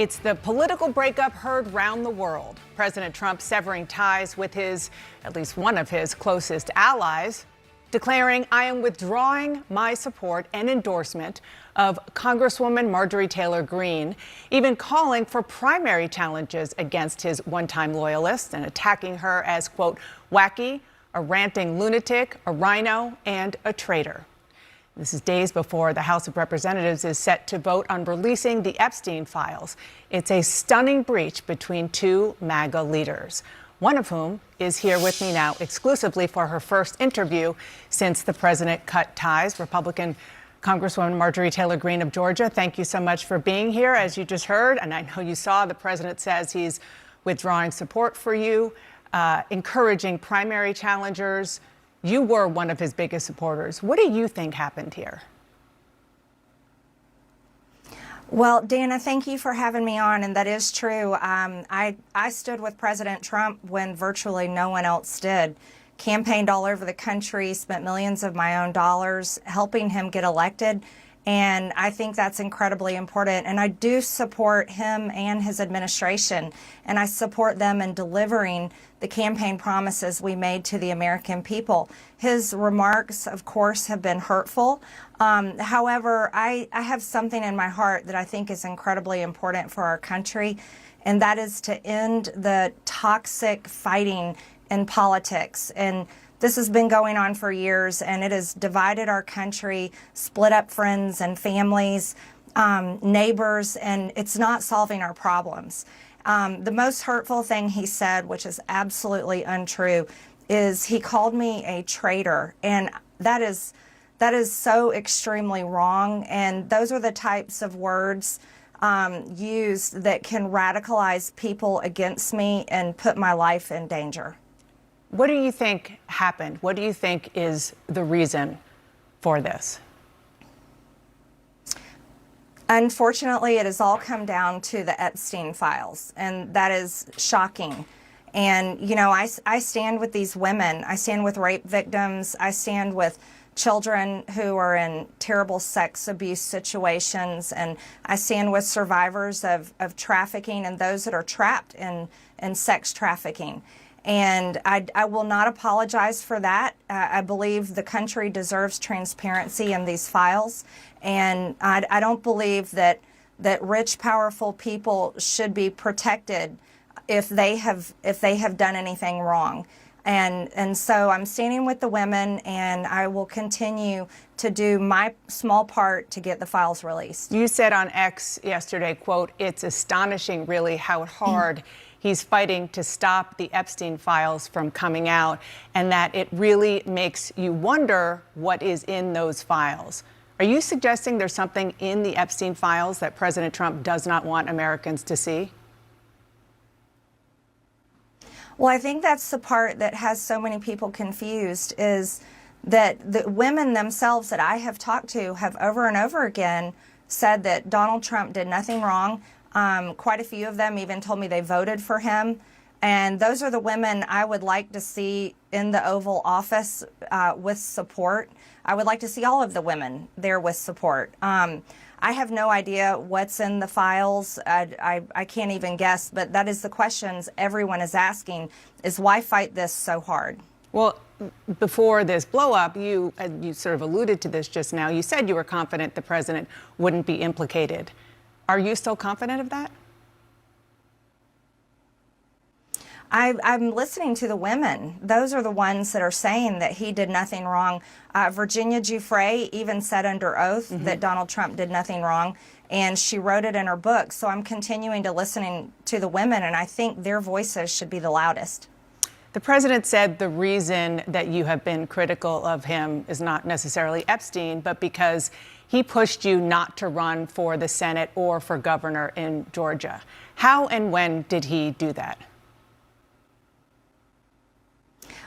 It's the political breakup heard round the world. President Trump severing ties with at least one of his closest allies, declaring, "I am withdrawing my support and endorsement of Congresswoman Marjorie Taylor Greene," even calling for primary challenges against his one-time loyalists and attacking her as, quote, wacky, a ranting lunatic, a rhino, and a traitor. This is days before the House of Representatives is set to vote on releasing the Epstein files. It's a stunning breach between two MAGA leaders, one of whom is here with me now exclusively for her first interview since the president cut ties. Republican Congresswoman Marjorie Taylor Greene of Georgia, thank you so much for being here. As you just heard, and I know you saw, the president says he's withdrawing support for you, encouraging primary challengers. You were one of his biggest supporters. What do you think happened here? Well, Dana, thank you for having me on, and that is true. I stood with President Trump when virtually no one else did. Campaigned all over the country, spent millions of my own dollars helping him get elected, and I think that's incredibly important. And I do support him and his administration, and I support them in delivering the campaign promises we made to the American people. His remarks, of course, have been hurtful. However, I have something in my heart that I think is incredibly important for our country, and that is to end the toxic fighting in politics. And this has been going on for years, and it has divided our country, split up friends and families, neighbors, and it's not solving our problems. The most hurtful thing he said, which is absolutely untrue, is he called me a traitor, and that is so extremely wrong. And those are the types of words used that can radicalize people against me and put my life in danger. What do you think happened? What do you think is the reason for this? Unfortunately, it has all come down to the Epstein files, and that is shocking. And, you know, I stand with these women. I stand with rape victims. I stand with children who are in terrible sex abuse situations. And I stand with survivors of trafficking and those that are trapped in sex trafficking. And I will not apologize for that. I believe the country deserves transparency in these files. And I don't believe that rich, powerful people should be protected if they have done anything wrong. And so I'm standing with the women, and I will continue to do my small part to get the files released. You said on X yesterday, quote, "It's astonishing really how hard he's fighting to stop the Epstein files from coming out, and that it really makes you wonder what is in those files." Are you suggesting there's something in the Epstein files that President Trump does not want Americans to see? Well, I think that's the part that has so many people confused, is that the women themselves that I have talked to have over and over again said that Donald Trump did nothing wrong. Quite a few of them even told me they voted for him. And those are the women I would like to see in the Oval Office with support. I would like to see all of the women there with support. I have no idea what's in the files. I can't even guess, but that is the questions everyone is asking, is why fight this so hard? Well, before this blow up, you sort of alluded to this just now. You said you were confident the president wouldn't be implicated. Are you still confident of that? I'm listening to the women. Those are the ones that are saying that he did nothing wrong. Virginia Giuffre even said under oath that Donald Trump did nothing wrong, and she wrote it in her book. So I'm continuing to listen to the women, and I think their voices should be the loudest. The president said the reason that you have been critical of him is not necessarily Epstein, but because he pushed you not to run for the Senate or for governor in Georgia. How and when did he do that?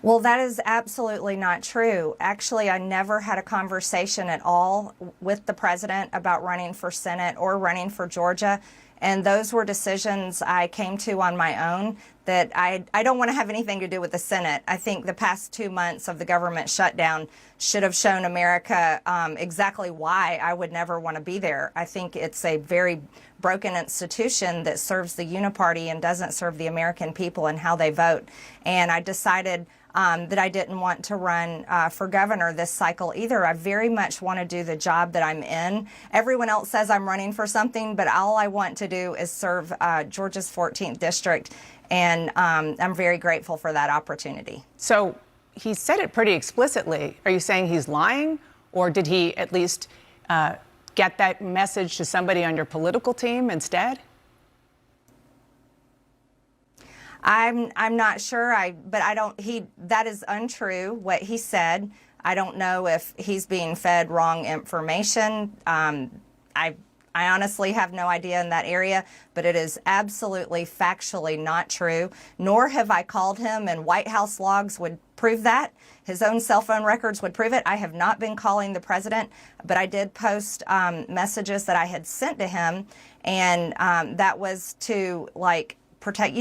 Well, that is absolutely not true. Actually, I never had a conversation at all with the president about running for Senate or running for Georgia. And those were decisions I came to on my own that I don't want to have anything to do with the Senate. I think the past 2 months of the government shutdown should have shown America exactly why I would never want to be there. I think it's a very broken institution that serves the uniparty and doesn't serve the American people and how they vote. And I decided that I didn't want to run for governor this cycle either. I very much want to do the job that I'm in. Everyone else says I'm running for something, but all I want to do is serve Georgia's 14th district, and I'm very grateful for that opportunity. So he said it pretty explicitly. Are you saying he's lying, or did he at least get that message to somebody on your political team instead? I'm not sure. But I don't. That is untrue. What he said. I don't know if he's being fed wrong information. I honestly have no idea in that area, but it is absolutely factually not true. Nor have I called him, and White House logs would prove that. His own cell phone records would prove it. I have not been calling the president, but I did post messages that I had sent to him, and that was to protect,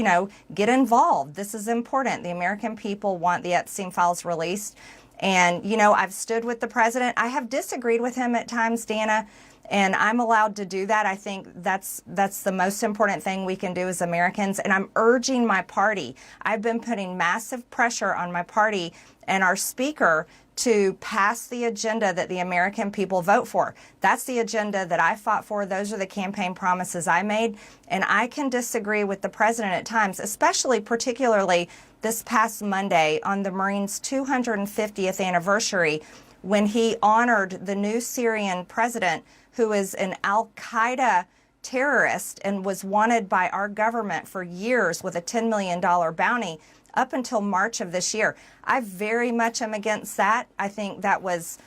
get involved. This is important. The American people want the Epstein files released. And, I've stood with the president. I have disagreed with him at times, Dana, and I'm allowed to do that. I think that's the most important thing we can do as Americans. And I'm urging my party. I've been putting massive pressure on my party and our speaker to pass the agenda that the American people vote for. That's the agenda that I fought for. Those are the campaign promises I made. And I can disagree with the president at times, particularly this past Monday on the Marines' 250th anniversary, when he honored the new Syrian president, who is an Al-Qaeda terrorist and was wanted by our government for years with a $10 million bounty up until March of this year. I very much am against that. I think that was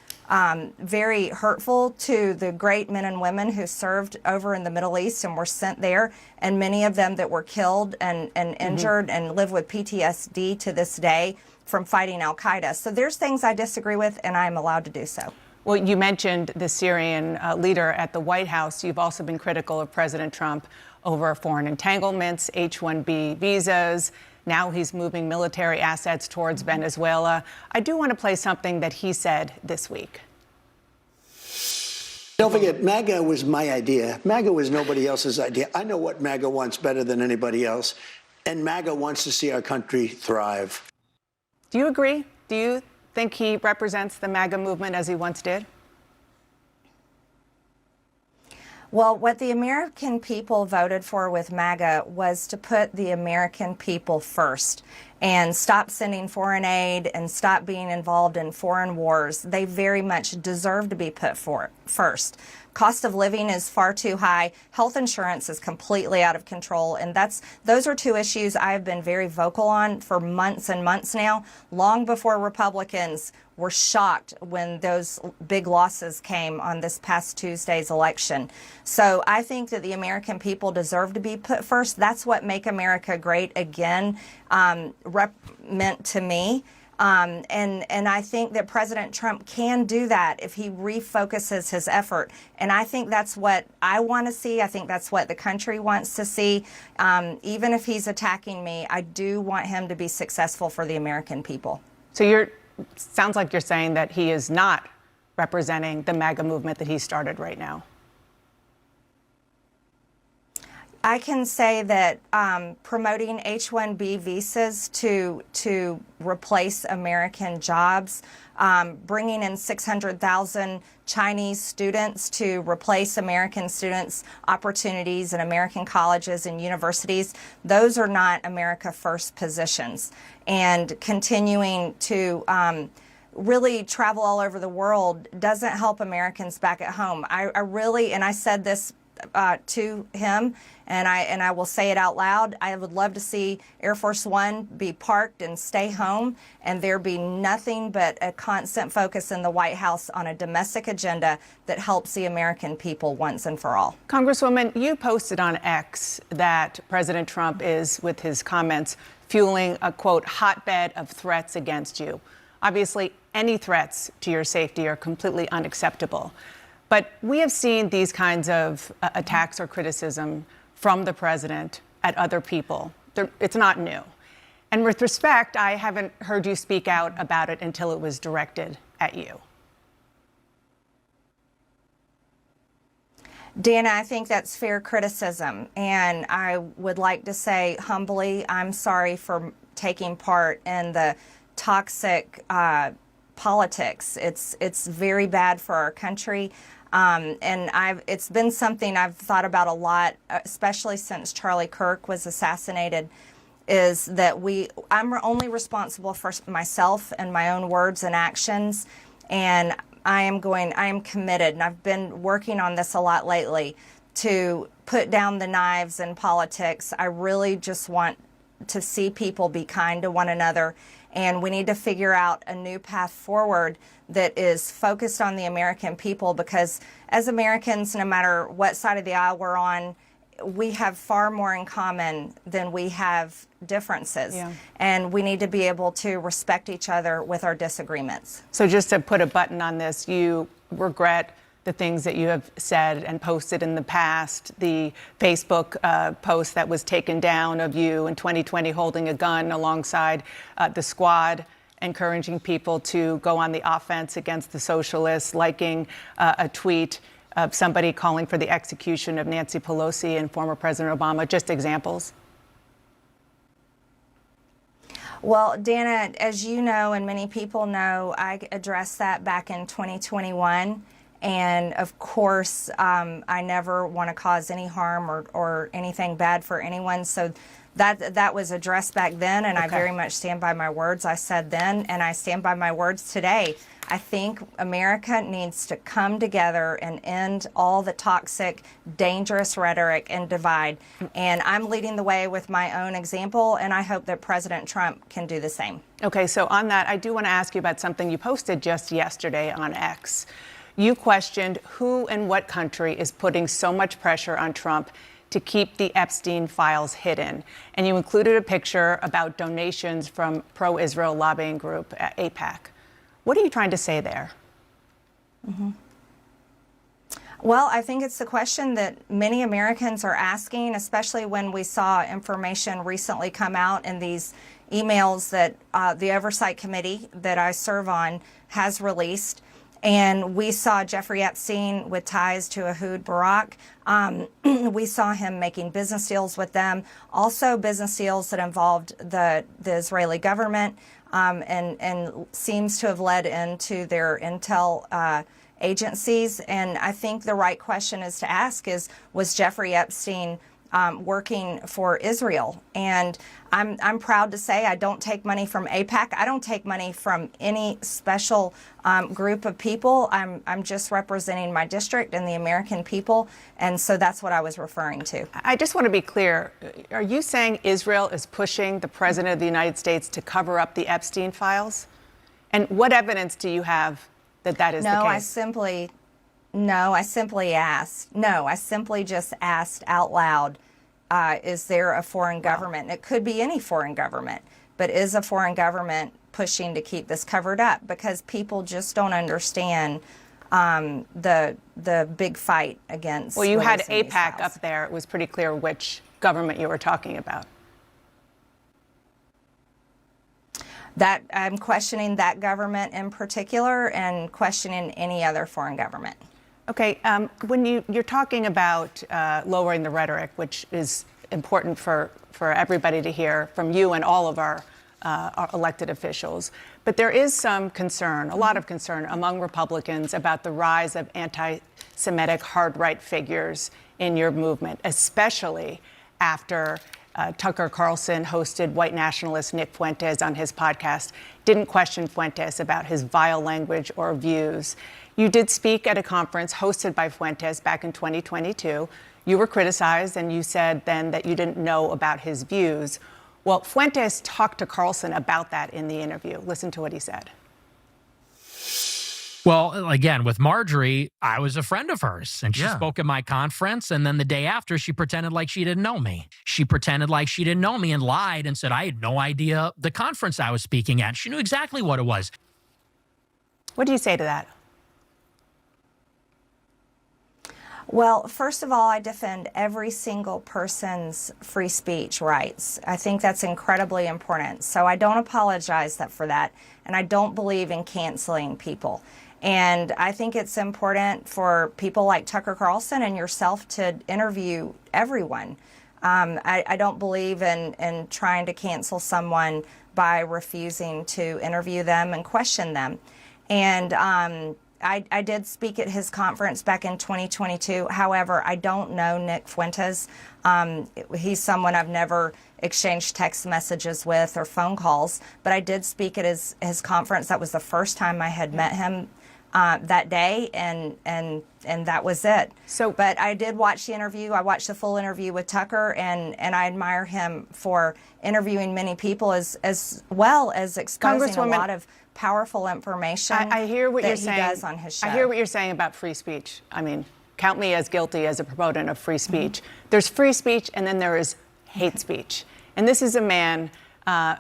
very hurtful to the great men and women who served over in the Middle East and were sent there, and many of them that were killed and injured and live with PTSD to this day from fighting Al-Qaeda. So there's things I disagree with, and I'm allowed to do so. Well, you mentioned the Syrian leader at the White House. You've also been critical of President Trump over foreign entanglements, H-1B visas. Now he's moving military assets towards Venezuela. I do want to play something that he said this week. Don't forget, MAGA was my idea. MAGA was nobody else's idea. I know what MAGA wants better than anybody else, and MAGA wants to see our country thrive. Do you agree? Do you think he represents the MAGA movement as he once did? Well, what the American people voted for with MAGA was to put the American people first and stop sending foreign aid and stop being involved in foreign wars. They very much deserve to be put first. Cost of living is far too high. Health insurance is completely out of control. And those are two issues I've been very vocal on for months and months now, long before Republicans were shocked when those big losses came on this past Tuesday's election. So I think that the American people deserve to be put first. That's what Make America Great Again meant to me. And I think that President Trump can do that if he refocuses his effort. And I think that's what I want to see. I think that's what the country wants to see. Even if he's attacking me, I do want him to be successful for the American people. So sounds like you're saying that he is not representing the MAGA movement that he started right now. I can say that promoting H-1B visas to replace American jobs, bringing in 600,000 Chinese students to replace American students' opportunities in American colleges and universities, those are not America First positions. And continuing to really travel all over the world doesn't help Americans back at home. I really, and I said this to him, and I will say it out loud, I would love to see Air Force One be parked and stay home, and there be nothing but a constant focus in the White House on a domestic agenda that helps the American people once and for all. Congresswoman, you posted on X that President Trump is, with his comments, fueling a, quote, hotbed of threats against you. Obviously, any threats to your safety are completely unacceptable. But we have seen these kinds of attacks or criticism from the president at other people. it's not new. And with respect, I haven't heard you speak out about it until it was directed at you. Dana, I think that's fair criticism. And I would like to say humbly, I'm sorry for taking part in the toxic politics. It's very bad for our country. And it's been something I've thought about a lot, especially since Charlie Kirk was assassinated, is that I'm only responsible for myself and my own words and actions. And I am committed, and I've been working on this a lot lately, to put down the knives in politics. I really just want to see people be kind to one another, and we need to figure out a new path forward that is focused on the American people, because as Americans, no matter what side of the aisle we're on, we have far more in common than we have differences. Yeah. And we need to be able to respect each other with our disagreements. So just to put a button on this, you regret the things that you have said and posted in the past, the Facebook post that was taken down of you in 2020 holding a gun alongside the squad, encouraging people to go on the offense against the socialists, liking a tweet of somebody calling for the execution of Nancy Pelosi and former President Obama. Just examples. Well, Dana, as you know, and many people know, I addressed that back in 2021. And of course, I never want to cause any harm or anything bad for anyone. So that was addressed back then, and okay. I very much stand by my words I said then, and I stand by my words today. I think America needs to come together and end all the toxic, dangerous rhetoric and divide. And I'm leading the way with my own example, and I hope that President Trump can do the same. Okay, so on that, I do want to ask you about something you posted just yesterday on X. You questioned who and what country is putting so much pressure on Trump to keep the Epstein files hidden. And you included a picture about donations from pro-Israel lobbying group AIPAC. What are you trying to say there? Mm-hmm. Well, I think it's the question that many Americans are asking, especially when we saw information recently come out in these emails that the Oversight Committee that I serve on has released. And we saw Jeffrey Epstein with ties to Ehud Barak. We saw him making business deals with them, also business deals that involved the Israeli government, and seems to have led into their intel agencies. And I think the right question is to ask is, was Jeffrey Epstein working for Israel? And I'm proud to say I don't take money from AIPAC. I don't take money from any special group of people. I'm just representing my district and the American people. And so that's what I was referring to. I just want to be clear. Are you saying Israel is pushing the President of the United States to cover up the Epstein files? And what evidence do you have that that is the case? I simply just asked out loud, is there a foreign government? It could be any foreign government, but is a foreign government pushing to keep this covered up? Because people just don't understand the big fight against. Well, you had AIPAC up there. It was pretty clear which government you were talking about. That I'm questioning that government in particular and questioning any other foreign government. Okay, when you're talking about lowering the rhetoric, which is important for everybody to hear from you and all of our elected officials, but there is some concern, a lot of concern among Republicans about the rise of anti-Semitic hard-right figures in your movement, especially after Tucker Carlson hosted white nationalist Nick Fuentes on his podcast, didn't question Fuentes about his vile language or views. You did speak at a conference hosted by Fuentes back in 2022. You were criticized, and you said then that you didn't know about his views. Well, Fuentes talked to Carlson about that in the interview. Listen to what he said. Well, again, with Marjorie, I was a friend of hers, and she spoke at my conference, and then the day after, she pretended like she didn't know me. She pretended like she didn't know me and lied and said I had no idea the conference I was speaking at. She knew exactly what it was. What do you say to that? Well, first of all, I defend every single person's free speech rights. I think that's incredibly important. So I don't apologize for that, and I don't believe in canceling people. And I think it's important for people like Tucker Carlson and yourself to interview everyone. I don't believe in trying to cancel someone by refusing to interview them and question them. And I did speak at his conference back in 2022. However, I don't know Nick Fuentes. He's someone I've never exchanged text messages with or phone calls, but I did speak at his conference. That was the first time I had met him that day, and that was it. But I did watch the interview. I watched the full interview with Tucker, and I admire him for interviewing many people as well as exposing a lot of powerful information. I hear what you're saying. He does on his show. I hear what you're saying about free speech. I mean, count me as guilty as a proponent of free speech. There's free speech, and then there is hate speech. And this is a man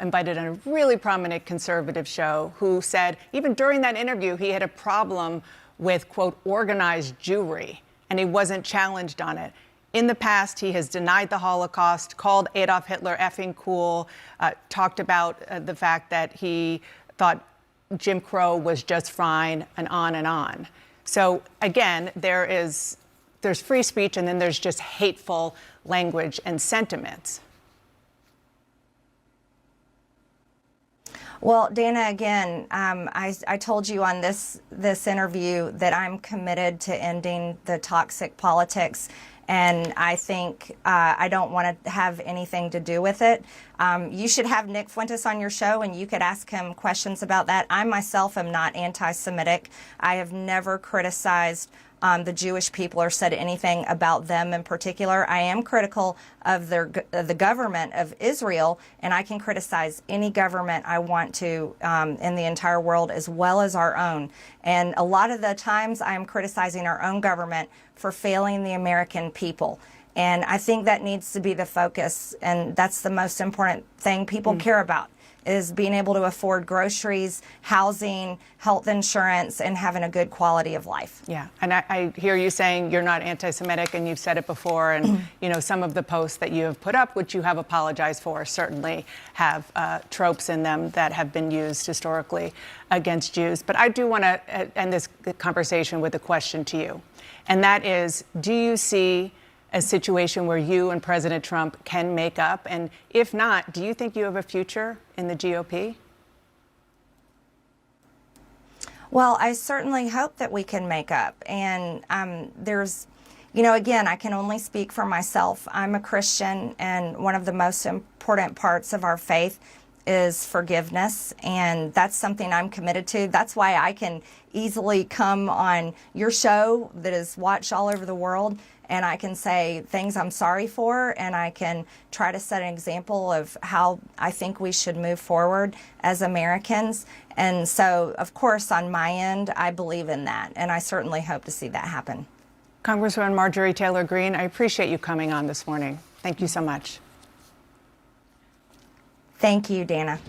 invited on a really prominent conservative show who said, even during that interview, he had a problem with, quote, organized Jewry, and he wasn't challenged on it. In the past, he has denied the Holocaust, called Adolf Hitler effing cool, talked about the fact that he thought Jim Crow was just fine, and on and on. So again, there's free speech, and then there's just hateful language and sentiments. Well, Dana, again, I told you on this interview that I'm committed to ending the toxic politics, and I think I don't want to have anything to do with it. You should have Nick Fuentes on your show, and you could ask him questions about that. I myself am not anti-Semitic. I have never criticized the Jewish people or said anything about them in particular. I am critical of the government of Israel, and I can criticize any government I want to in the entire world, as well as our own. And a lot of the times I am criticizing our own government for failing the American people. And I think that needs to be the focus, and that's the most important thing people care about, is being able to afford groceries, housing, health insurance, and having a good quality of life. Yeah, and I hear you saying you're not anti-Semitic, and you've said it before, and you know, some of the posts that you have put up, which you have apologized for, certainly have tropes in them that have been used historically against Jews. But I do want to end this conversation with a question to you, and that is, do you see a situation where you and President Trump can make up? And if not, do you think you have a future in the GOP? Well, I certainly hope that we can make up. And there's, you know, again, I can only speak for myself. I'm a Christian, and one of the most important parts of our faith is forgiveness, and that's something I'm committed to. That's why I can easily come on your show that is watched all over the world, and I can say things I'm sorry for, and I can try to set an example of how I think we should move forward as Americans. And so, of course, on my end, I believe in that, and I certainly hope to see that happen. Congresswoman Marjorie Taylor Greene, I appreciate you coming on this morning. Thank you so much. Thank you, Dana.